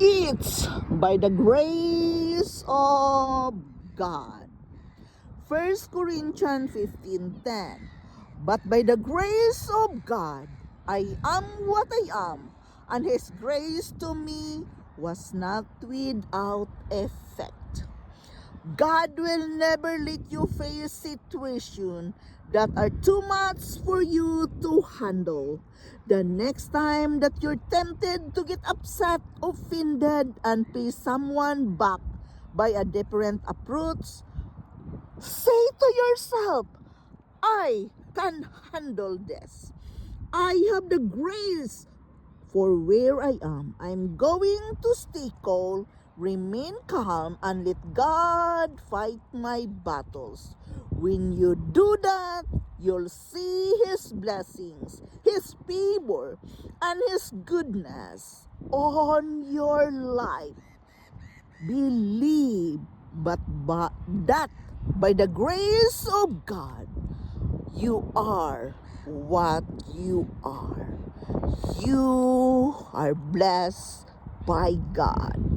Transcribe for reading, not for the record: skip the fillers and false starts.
It's by the grace of God. 1 Corinthians 15:10. But by the grace of God, I am what I am, and His grace to me was not without effect. God will never let you face situations that are too much for you to handle. The next time that you're tempted to get upset, offended, and pay someone back by a different approach, say to yourself, I can handle this. I have the grace for where I am. I'm going to stay cool, remain calm, and let God fight my battles. When you do that, you'll see His blessings, His favor, and His goodness on your life. Believe that by the grace of God, you are what you are. You are blessed by God.